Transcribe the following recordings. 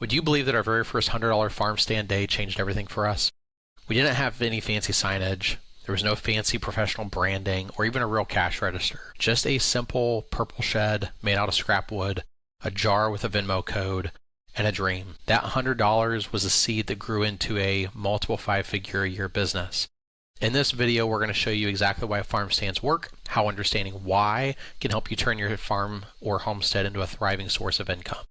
Would you believe that our very first $100 farm stand day changed everything for us? We didn't have any fancy signage. There was no fancy professional branding or even a real cash register. Just a simple purple shed made out of scrap wood, a jar with a Venmo code, and a dream. That $100 was a seed that grew into a multiple five-figure a year business. In this video, we're going to show you exactly why farm stands work, how understanding why can help you turn your farm or homestead into a thriving source of income.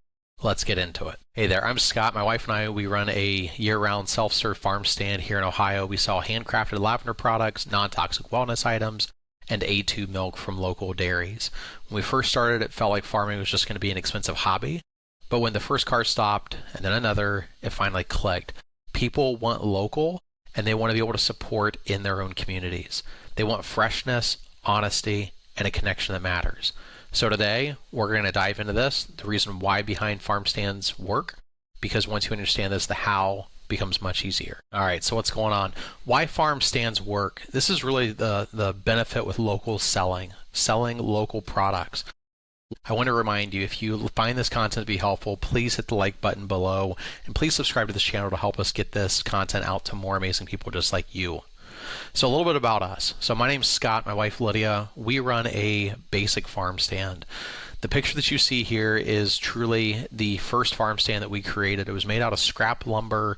Let's get into it. Hey there, I'm Scott. My wife and I, we run a year-round self-serve farm stand here in Ohio. We sell handcrafted lavender products, non-toxic wellness items, and A2 milk from local dairies. When we first started, it felt like farming was just going to be an expensive hobby. But when the first car stopped and then another, it finally clicked. People want local and they want to be able to support in their own communities. They want freshness, honesty, and a connection that matters. So today, we're going to dive into this, the reason why behind farm stands work, because once you understand this, the how becomes much easier. All right, so what's going on? Why farm stands work? This is really the benefit with local selling local products. I want to remind you, if you find this content to be helpful, please hit the like button below, and please subscribe to this channel to help us get this content out to more amazing people just like you. So a little bit about us. So my name's Scott, my wife Lydia. We run a basic farm stand. The picture that you see here is truly the first farm stand that we created. It was made out of scrap lumber,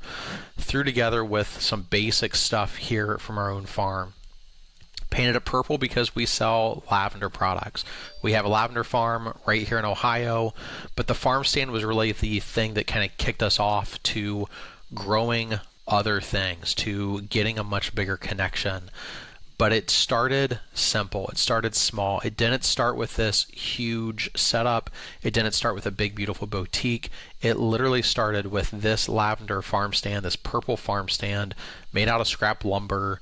threw together with some basic stuff here from our own farm. Painted it purple because we sell lavender products. We have a lavender farm right here in Ohio, but the farm stand was really the thing that kind of kicked us off to growing other things, to getting a much bigger connection. But it started simple. It started small. It didn't start with this huge setup. It didn't start with a big, beautiful boutique. It literally started with this lavender farm stand, this purple farm stand made out of scrap lumber,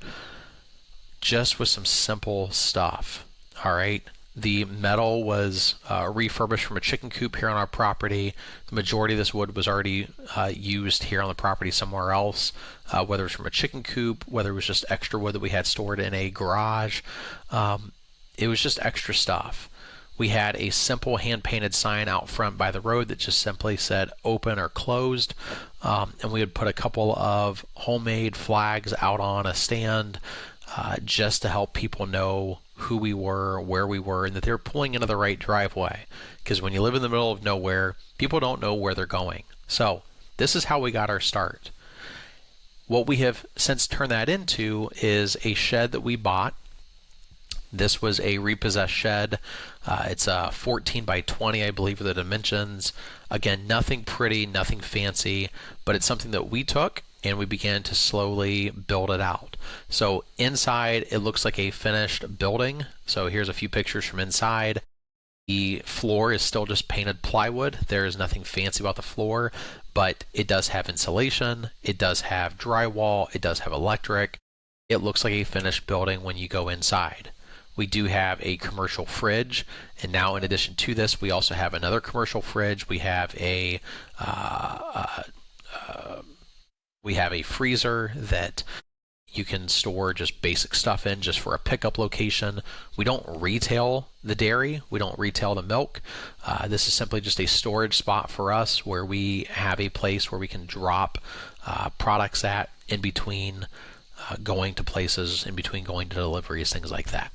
just with some simple stuff. All right. The metal was refurbished from a chicken coop here on our property. The majority of this wood was already used here on the property somewhere else, whether it was from a chicken coop, whether it was just extra wood that we had stored in a garage. It was just extra stuff. We had a simple hand-painted sign out front by the road that just simply said open or closed, and we would put a couple of homemade flags out on a stand just to help people know who we were, where we were, and that they're pulling into the right driveway. Because when you live in the middle of nowhere, people don't know where they're going. So this is how we got our start. What we have since turned that into is a shed that we bought. This was a repossessed shed. It's a 14 by 20, I believe, are the dimensions. Again, nothing pretty, nothing fancy, but it's something that we took and we began to slowly build it out. So inside, it looks like a finished building. So here's a few pictures from inside. The floor is still just painted plywood. There is nothing fancy about the floor, but it does have insulation. It does have drywall. It does have electric. It looks like a finished building when you go inside. We do have a commercial fridge, and now in addition to this, we also have another commercial fridge. We have a freezer that you can store just basic stuff in just for a pickup location. We don't retail the dairy. We don't retail the milk. This is simply just a storage spot for us where we have a place where we can drop products at in between going to places, in between going to deliveries, things like that.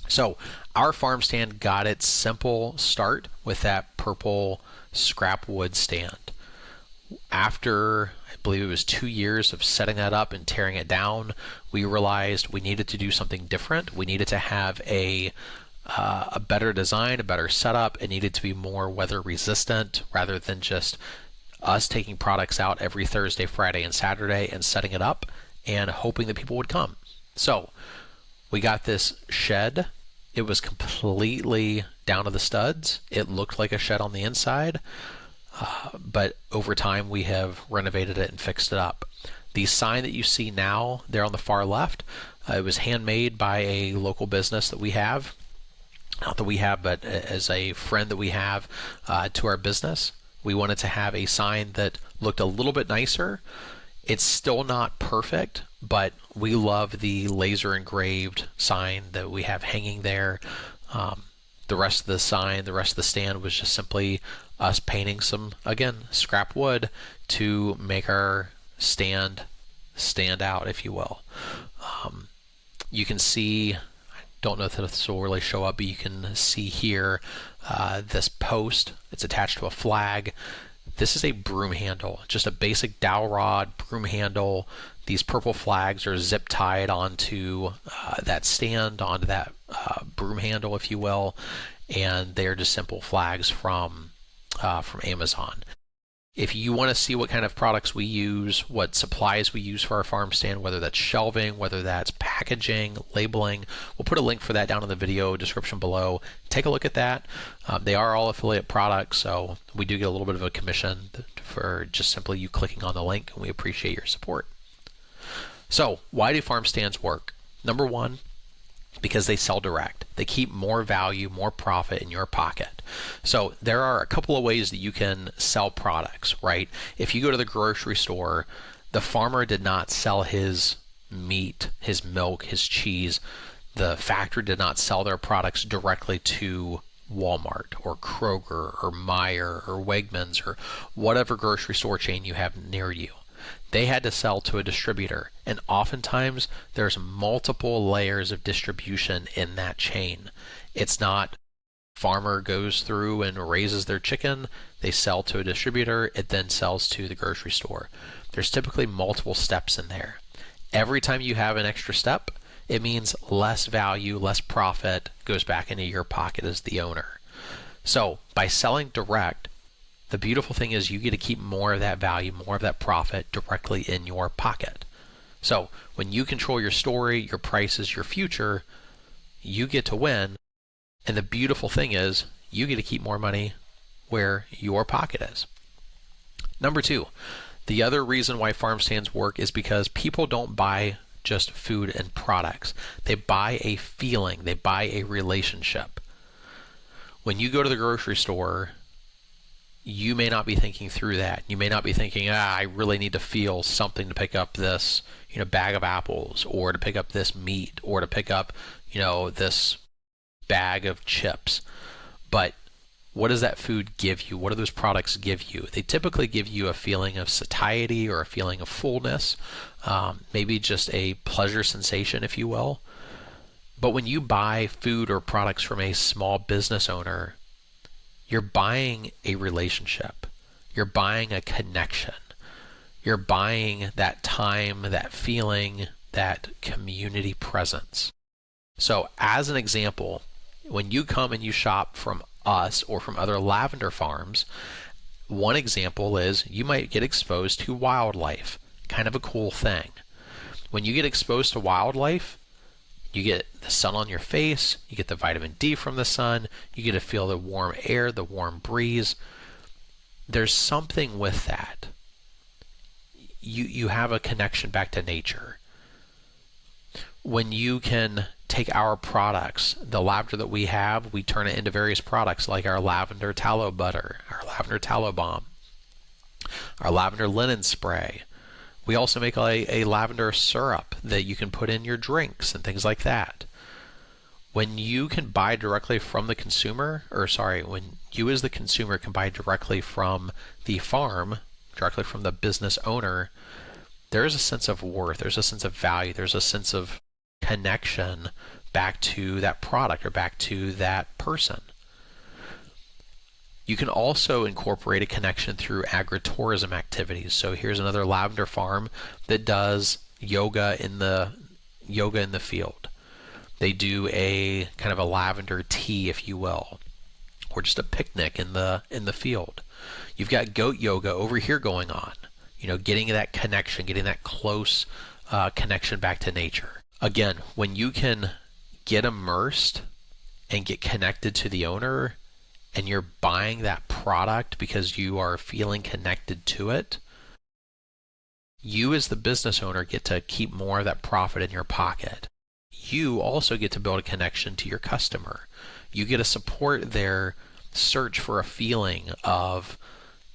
So our farm stand got its simple start with that purple scrap wood stand. After, I believe it was 2 years of setting that up and tearing it down, we realized we needed to do something different. We needed to have a better design, a better setup. It needed to be more weather resistant rather than just us taking products out every Thursday, Friday, and Saturday and setting it up and hoping that people would come. So we got this shed. It was completely down to the studs. It looked like a shed on the inside. But over time we have renovated it and fixed it up. The sign that you see now there on the far left, it was handmade by a local business that we have. Not that we have, but as a friend that we have to our business. We wanted to have a sign that looked a little bit nicer. It's still not perfect, but we love the laser engraved sign that we have hanging there. The rest of the sign, the rest of the stand was just simply us painting some, again, scrap wood to make our stand out, if you will. You can see, I don't know if this will really show up, but you can see here this post. It's attached to a flag. This is a broom handle, just a basic dowel rod broom handle. These purple flags are zip tied onto that stand, onto that broom handle, if you will, and they are just simple flags from Amazon. If you want to see what kind of products we use, what supplies we use for our farm stand, whether that's shelving, whether that's packaging, labeling, we'll put a link for that down in the video description below. Take a look at that. They are all affiliate products, so we do get a little bit of a commission for just simply you clicking on the link, and we appreciate your support. So, why do farm stands work? Number one, because they sell direct. They keep more value, more profit in your pocket. So there are a couple of ways that you can sell products, right? If you go to the grocery store, the farmer did not sell his meat, his milk, his cheese. The factory did not sell their products directly to Walmart or Kroger or Meijer or Wegmans or whatever grocery store chain you have near you. They had to sell to a distributor, and oftentimes there's multiple layers of distribution in that chain. It's not farmer goes through and raises their chicken, they sell to a distributor, it then sells to the grocery store. There's typically multiple steps in there. Every time you have an extra step, it means less value, less profit goes back into your pocket as the owner. So by selling direct, the beautiful thing is you get to keep more of that value, more of that profit directly in your pocket. So when you control your story, your prices, your future, you get to win. And the beautiful thing is you get to keep more money where your pocket is. Number two, the other reason why farm stands work is because people don't buy just food and products. They buy a feeling, they buy a relationship. When you go to the grocery store, you may not be thinking through that. You may not be thinking, I really need to feel something to pick up this, bag of apples, or to pick up this meat, or to pick up, this bag of chips. But what does that food give you? What do those products give you? They typically give you a feeling of satiety or a feeling of fullness, maybe just a pleasure sensation, if you will. But when you buy food or products from a small business owner, you're buying a relationship. You're buying a connection. You're buying that time, that feeling, that community presence. So as an example, when you come and you shop from us or from other lavender farms, one example is you might get exposed to wildlife. Kind of a cool thing. When you get exposed to wildlife, you get the sun on your face, you get the vitamin D from the sun, you get to feel the warm air, the warm breeze. There's something with that. You have a connection back to nature. When you can take our products, the lavender that we have, we turn it into various products like our lavender tallow butter, our lavender tallow balm, our lavender linen spray. We also make a lavender syrup that you can put in your drinks and things like that. When you can buy directly from the consumer, when you as the consumer can buy directly from the farm, directly from the business owner, there is a sense of worth, there's a sense of value, there's a sense of connection back to that product or back to that person. You can also incorporate a connection through agritourism activities. So here's another lavender farm that does yoga in the field. They do a kind of a lavender tea, if you will, or just a picnic in the field. You've got goat yoga over here going on. Getting that connection, getting that close connection back to nature. Again, when you can get immersed and get connected to the owner, and you're buying that product because you are feeling connected to it, you as the business owner get to keep more of that profit in your pocket. You also get to build a connection to your customer. You get to support their search for a feeling of,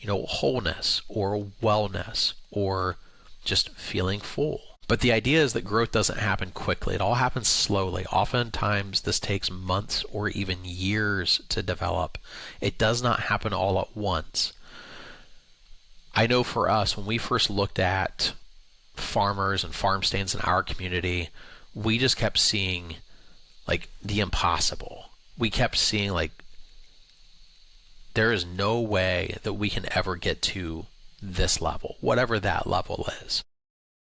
wholeness or wellness or just feeling full. But the idea is that growth doesn't happen quickly. It all happens slowly. Oftentimes, this takes months or even years to develop. It does not happen all at once. I know for us, when we first looked at farmers and farm stands in our community, we just kept seeing like the impossible. We kept seeing like there is no way that we can ever get to this level, whatever that level is.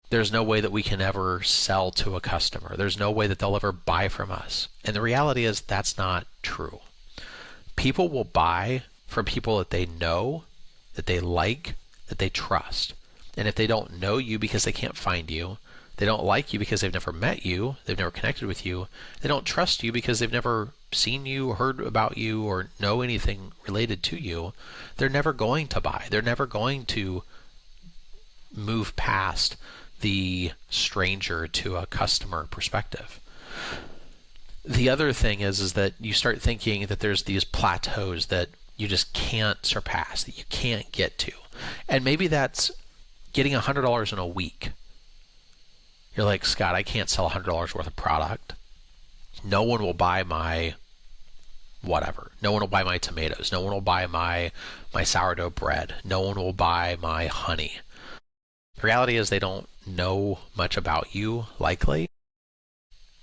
There's no way that we can ever sell to a customer. There's no way that they'll ever buy from us. And the reality is that's not true. People will buy from people that they know, that they like, that they trust. And if they don't know you because they can't find you, they don't like you because they've never met you, they've never connected with you, they don't trust you because they've never seen you, heard about you, or know anything related to you, they're never going to buy. They're never going to move past the stranger to a customer perspective. The other thing is that you start thinking that there's these plateaus that you just can't surpass, that you can't get to. And maybe that's getting $100 in a week. You're like, Scott, I can't sell $100 worth of product. No one will buy my whatever. No one will buy my tomatoes. No one will buy my sourdough bread. No one will buy my honey. The reality is they don't know much about you, likely.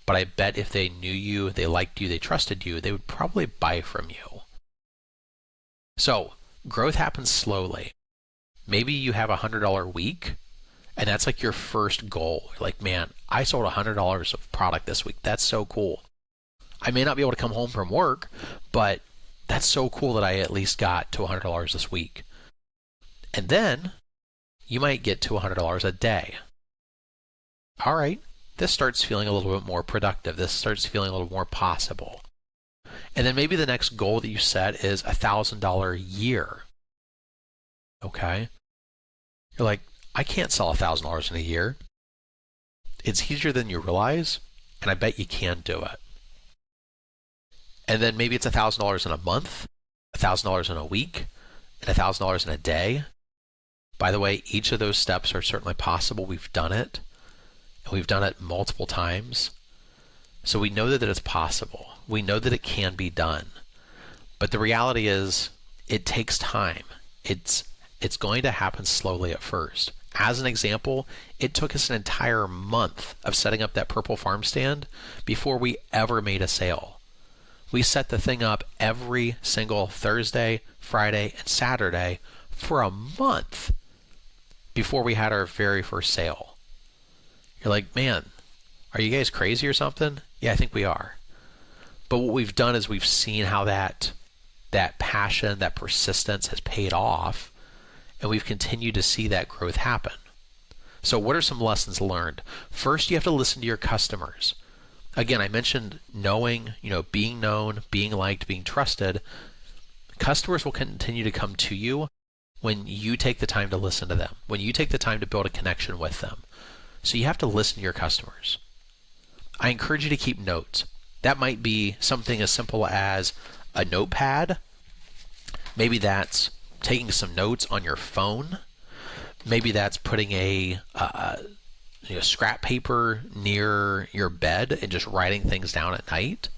But I bet if they knew you, they liked you, they trusted you, they would probably buy from you. So growth happens slowly. Maybe you have a $100 week, and that's like your first goal. You're like, man, I sold $100 of product this week. That's so cool. I may not be able to come home from work, but that's so cool that I at least got to $100 this week. And then you might get to $100 a day. All right, this starts feeling a little bit more productive. This starts feeling a little more possible. And then maybe the next goal that you set is $1,000 a year. Okay? You're like, I can't sell $1,000 in a year. It's easier than you realize, and I bet you can do it. And then maybe it's $1,000 in a month, $1,000 in a week, and $1,000 in a day. By the way, each of those steps are certainly possible. We've done it, and we've done it multiple times. So we know that it's possible. We know that it can be done. But the reality is it takes time. It's going to happen slowly at first. As an example, it took us an entire month of setting up that purple farm stand before we ever made a sale. We set the thing up every single Thursday, Friday, and Saturday for a month before we had our very first sale. You're like, man, are you guys crazy or something? Yeah, I think we are. But what we've done is we've seen how that passion, that persistence has paid off, and we've continued to see that growth happen. So what are some lessons learned? First, you have to listen to your customers. Again, I mentioned knowing, being known, being liked, being trusted. Customers will continue to come to you when you take the time to listen to them, when you take the time to build a connection with them. So you have to listen to your customers. I encourage you to keep notes. That might be something as simple as a notepad. Maybe that's taking some notes on your phone. Maybe that's putting a scrap paper near your bed and just writing things down at night.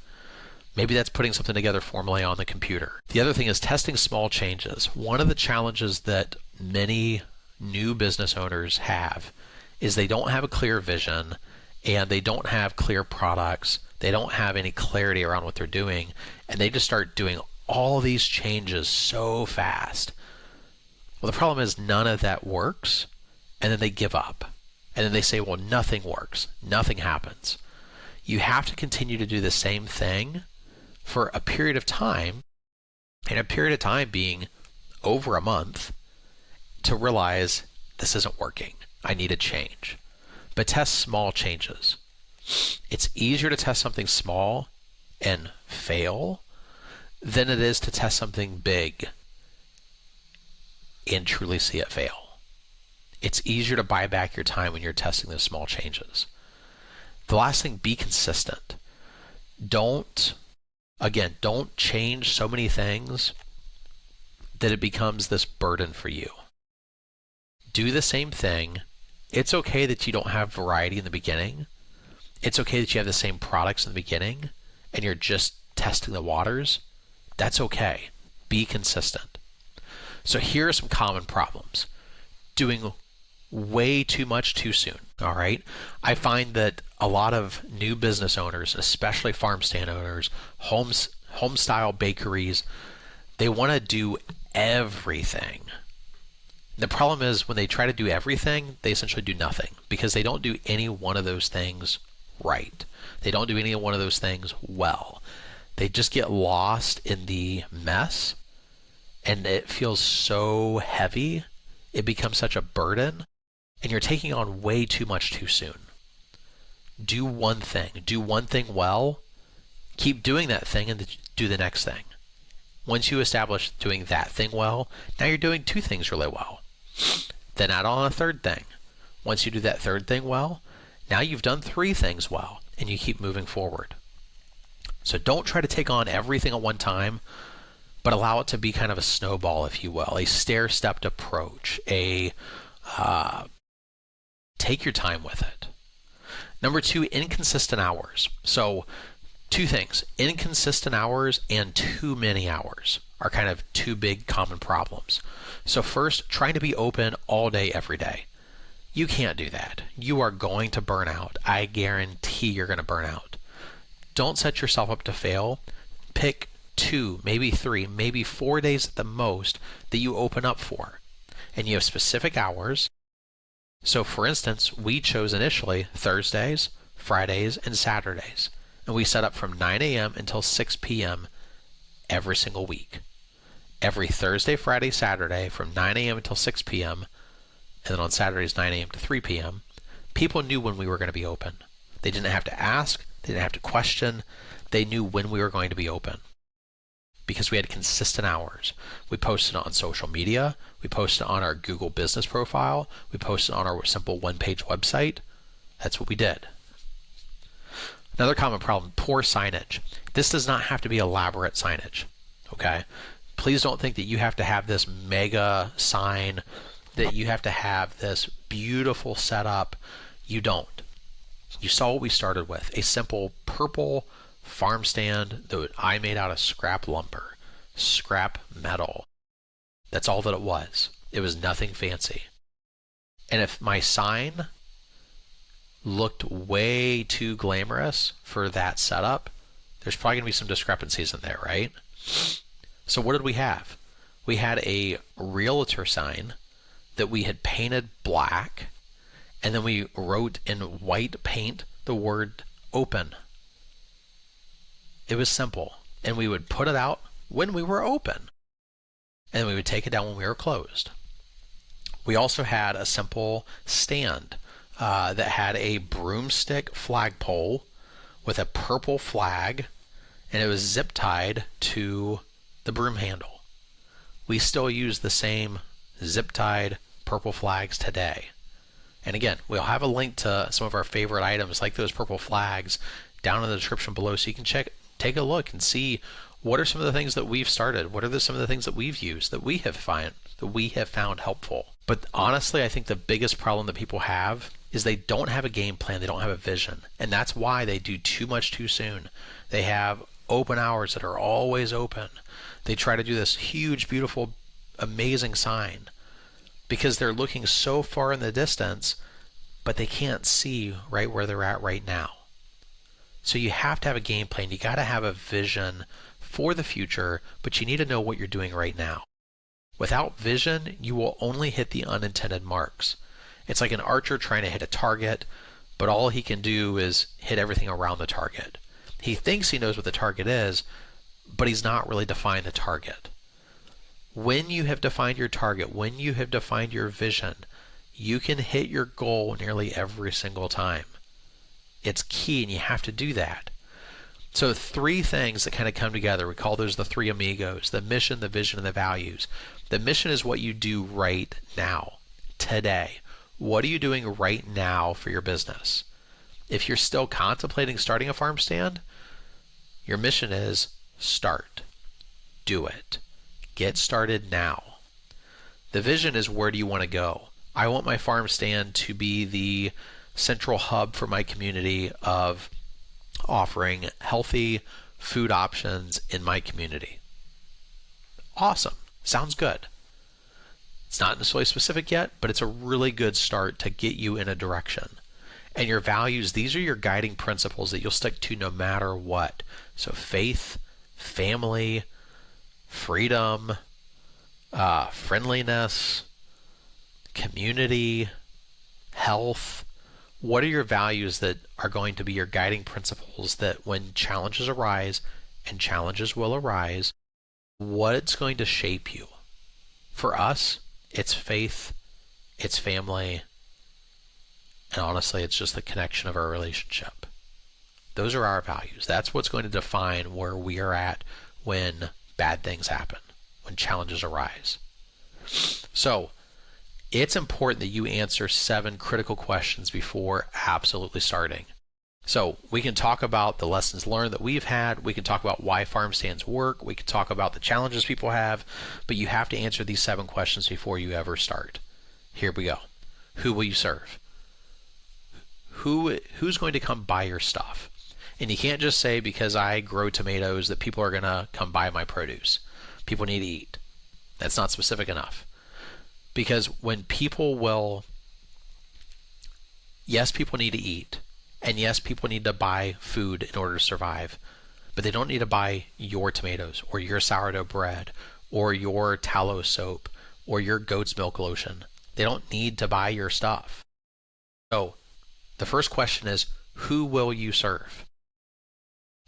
Maybe that's putting something together formally on the computer. The other thing is testing small changes. One of the challenges that many new business owners have is they don't have a clear vision and they don't have clear products. They don't have any clarity around what they're doing, and they just start doing all of these changes so fast. Well, the problem is none of that works, and then they give up. And then they say, well, nothing works. Nothing happens. You have to continue to do the same thing for a period of time, and a period of time being over a month, to realize this isn't working. I need a change. But test small changes. It's easier to test something small and fail than it is to test something big and truly see it fail. It's easier to buy back your time when you're testing those small changes. The last thing, be consistent. Don't change so many things that it becomes this burden for you. Do the same thing It's okay that you don't have variety in the beginning. It's okay that you have the same products in the beginning and you're just testing the waters. That's okay. Be consistent. So here are some common problems. Doing way too much too soon. All right. I find that a lot of new business owners, especially farm stand owners, home style bakeries, they want to do everything. The problem is when they try to do everything, they essentially do nothing because they don't do any one of those things right. They don't do any one of those things well. They just get lost in the mess and it feels so heavy. It becomes such a burden and you're taking on way too much too soon. Do one thing. Do one thing well. Keep doing that thing and do the next thing. Once you establish doing that thing well, now you're doing two things really well. Then add on a third thing. Once you do that third thing well, now you've done three things well and you keep moving forward. So don't try to take on everything at one time, but allow it to be kind of a snowball, if you will, a stair-stepped approach, take your time with it. Number two, inconsistent hours. So two things, inconsistent hours and too many hours are kind of two big common problems. So first, trying to be open all day, every day. You can't do that. You are going to burn out. I guarantee you're going to burn out. Don't set yourself up to fail. Pick 2, maybe 3, maybe 4 days at the most that you open up for. And you have specific hours. So for instance, we chose initially Thursdays, Fridays, and Saturdays. And we set up from 9 a.m. until 6 p.m. every single week. Every Thursday, Friday, Saturday from 9 a.m. until 6 p.m. and then on Saturdays 9 a.m. to 3 p.m. People knew when we were going to be open. They didn't have to ask. They didn't have to question. They knew when we were going to be open because we had consistent hours. We posted on social media. We posted on our Google business profile. We posted on our simple one-page website. That's what we did. Another common problem, poor signage. This does not have to be elaborate signage, okay? Please don't think that you have to have this mega sign, that you have to have this beautiful setup. You don't. You saw what we started with, a simple purple farm stand that I made out of scrap lumber, scrap metal. That's all that it was. It was nothing fancy. And if my sign looked way too glamorous for that setup, there's probably going to be some discrepancies in there, right? So what did we have? We had a realtor sign that we had painted black, and then we wrote in white paint the word open. It was simple, and we would put it out when we were open, and we would take it down when we were closed. We also had a simple stand that had a broomstick flagpole with a purple flag, and it was zip tied to the broom handle. We still use the same zip tied purple flags today. And again, we'll have a link to some of our favorite items like those purple flags down in the description below, so you can take a look and see what are some of the things that we've started, what are some of the things that we've used that we have found helpful. But honestly, I think the biggest problem that people have is they don't have a game plan, they don't have a vision, and that's why they do too much too soon. They have open hours that are always open. They try to do this huge, beautiful, amazing sign because they're looking so far in the distance, but they can't see right where they're at right now. So you have to have a game plan. You got to have a vision for the future, but you need to know what you're doing right now. Without vision, you will only hit the unintended marks. It's like an archer trying to hit a target, but all he can do is hit everything around the target. He thinks he knows what the target is, but he's not really defined the target. When you have defined your target, when you have defined your vision, you can hit your goal nearly every single time. It's key, and you have to do that. So 3 things that kind of come together, we call those the 3 amigos: the mission, the vision, and the values. The mission is what you do right now, today. What are you doing right now for your business? If you're still contemplating starting a farm stand, your mission is start. Do it. Get started now. The vision is where do you want to go? I want my farm stand to be the central hub for my community of offering healthy food options in my community. Awesome. Sounds good. It's not necessarily specific yet, but it's a really good start to get you in a direction. And your values, these are your guiding principles that you'll stick to no matter what. So faith, family, freedom, friendliness, community, health. What are your values that are going to be your guiding principles that when challenges arise, and challenges will arise, what's going to shape you? For us, it's faith, it's family, and honestly, it's just the connection of our relationship. Those are our values. That's what's going to define where we are at when bad things happen, when challenges arise. So, it's important that you answer 7 critical questions before absolutely starting. So we can talk about the lessons learned that we've had. We can talk about why farm stands work. We can talk about the challenges people have. But you have to answer these 7 questions before you ever start. Here we go. Who will you serve? Who's going to come buy your stuff? And you can't just say because I grow tomatoes that people are going to come buy my produce. People need to eat. That's not specific enough. Because when people will, yes, people need to eat. And yes, people need to buy food in order to survive. But they don't need to buy your tomatoes or your sourdough bread or your tallow soap or your goat's milk lotion. They don't need to buy your stuff. So the first question is, who will you serve?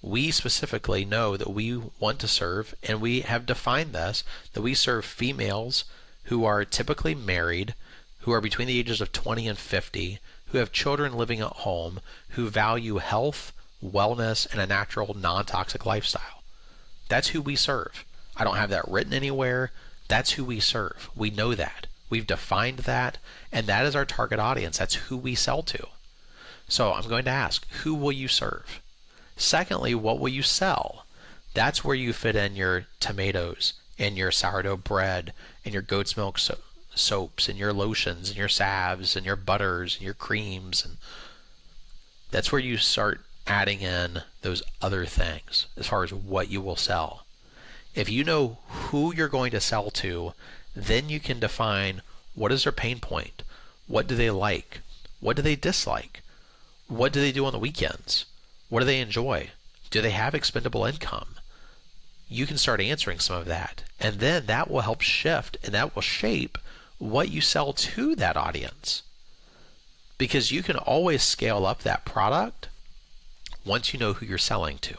We specifically know that we want to serve, and we have defined this, that we serve females who are typically married, who are between the ages of 20 and 50, who have children living at home, who value health, wellness, and a natural, non-toxic lifestyle. That's who we serve. I don't have that written anywhere. That's who we serve. We know that. We've defined that, and that is our target audience. That's who we sell to. So I'm going to ask, who will you serve? Secondly, what will you sell? That's where you fit in your tomatoes and your sourdough bread and your goat's milk soaps and your lotions and your salves and your butters and your creams. And that's where you start adding in those other things as far as what you will sell. If you know who you're going to sell to, then you can define what is their pain point, what do they like, what do they dislike, what do they do on the weekends, what do they enjoy, do they have expendable income. You can start answering some of that, and then that will help shift and that will shape what you sell to that audience, because you can always scale up that product once you know who you're selling to.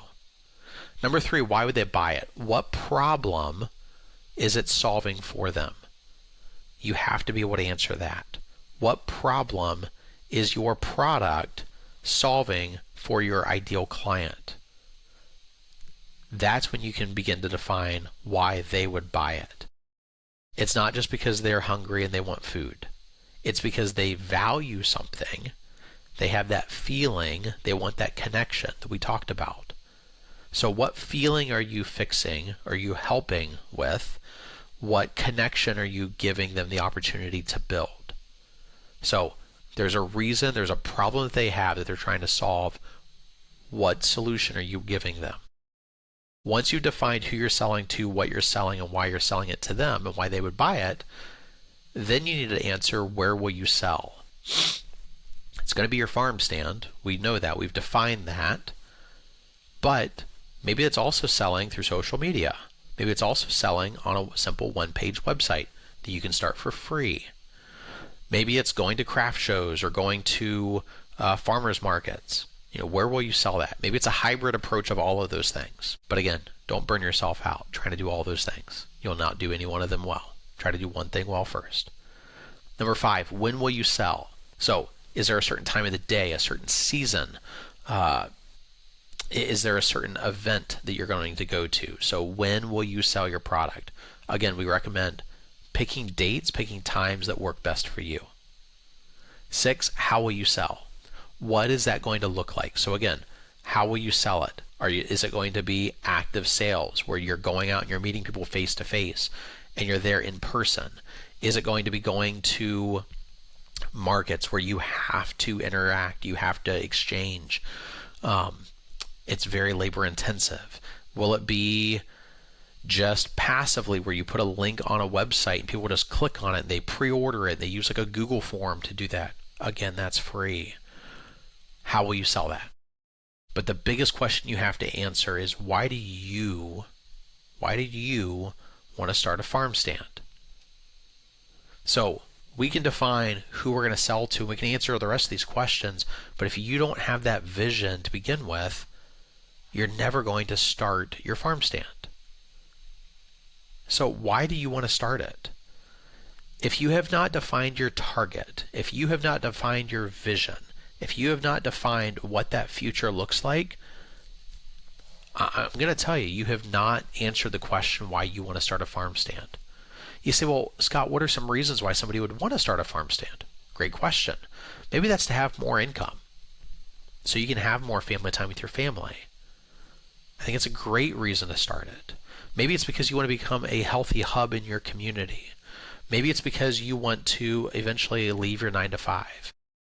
Number 3, why would they buy it? What problem is it solving for them? You have to be able to answer that. What problem is your product solving for your ideal client? That's when you can begin to define why they would buy it. It's not just because they're hungry and they want food. It's because they value something. They have that feeling. They want that connection that we talked about. So what feeling are you fixing? Are you helping with? What connection are you giving them the opportunity to build? So there's a reason, there's a problem that they have that they're trying to solve. What solution are you giving them? Once you've defined who you're selling to, what you're selling, and why you're selling it to them, and why they would buy it, then you need to answer, where will you sell? It's going to be your farm stand. We know that. We've defined that. But maybe it's also selling through social media. Maybe it's also selling on a simple one-page website that you can start for free. Maybe it's going to craft shows or going to farmers markets. Where will you sell that? Maybe it's a hybrid approach of all of those things. But again, don't burn yourself out trying to do all those things. You'll not do any one of them well. Try to do one thing well first. Number 5, when will you sell? So is there a certain time of the day, a certain season? Is there a certain event that you're going to go to? So when will you sell your product? Again, we recommend picking dates, picking times that work best for you. 6, how will you sell? What is that going to look like? So again, how will you sell it? Is it going to be active sales where you're going out and you're meeting people face to face and you're there in person? Is it going to be going to markets where you have to interact, you have to exchange. It's very labor intensive. Will it be just passively where you put a link on a website and people just click on it and they pre-order it, they use like a Google form to do that? Again, that's free. How will you sell that? But the biggest question you have to answer is, why do you want to start a farm stand? So we can define who we're going to sell to, and we can answer the rest of these questions, but if you don't have that vision to begin with, you're never going to start your farm stand. So why do you want to start it? If you have not defined your target, if you have not defined your vision, if you have not defined what that future looks like, I'm going to tell you, you have not answered the question why you want to start a farm stand. You say, well, Scott, what are some reasons why somebody would want to start a farm stand? Great question. Maybe that's to have more income, so you can have more family time with your family. I think it's a great reason to start it. Maybe it's because you want to become a healthy hub in your community. Maybe it's because you want to eventually leave your 9-to-5.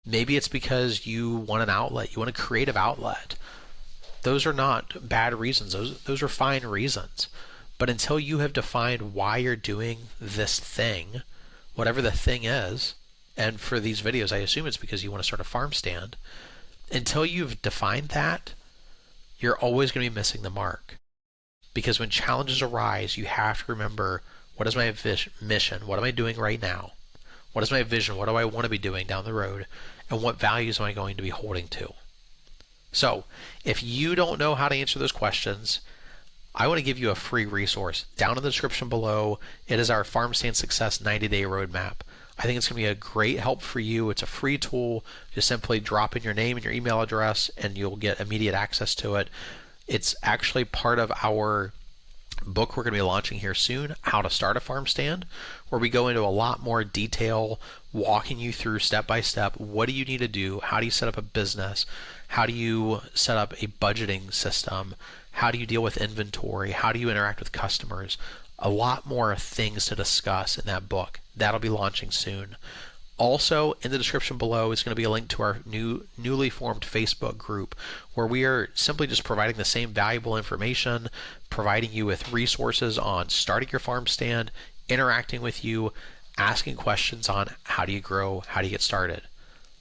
Maybe it's because you want an outlet, you want a creative outlet. Those are not bad reasons. Those are fine reasons. But until you have defined why you're doing this thing, whatever the thing is, and for these videos, I assume it's because you want to start a farm stand, until you've defined that, you're always going to be missing the mark. Because when challenges arise, you have to remember, what is my mission? What am I doing right now? What is my vision? What do I want to be doing down the road? And what values am I going to be holding to? So if you don't know how to answer those questions, I want to give you a free resource. Down in the description below, it is our Farm Stand Success 90-day roadmap. I think it's going to be a great help for you. It's a free tool. Just simply drop in your name and your email address and you'll get immediate access to it. It's actually part of our book we're going to be launching here soon, How to Start a Farm Stand, where we go into a lot more detail, walking you through step by step. What do you need to do? How do you set up a business? How do you set up a budgeting system? How do you deal with inventory? How do you interact with customers? A lot more things to discuss in that book. That'll be launching soon. Also, in the description below is going to be a link to our newly formed Facebook group, where we are simply just providing the same valuable information, providing you with resources on starting your farm stand, interacting with you, asking questions on how do you grow, how do you get started.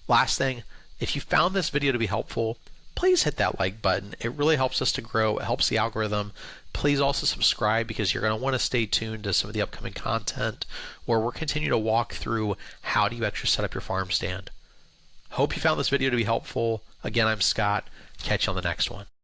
Last thing, if you found this video to be helpful, please hit that like button. It really helps us to grow. It helps the algorithm. Please also subscribe, because you're going to want to stay tuned to some of the upcoming content where we're continuing to walk through how do you actually set up your farm stand. Hope you found this video to be helpful. Again, I'm Scott. Catch you on the next one.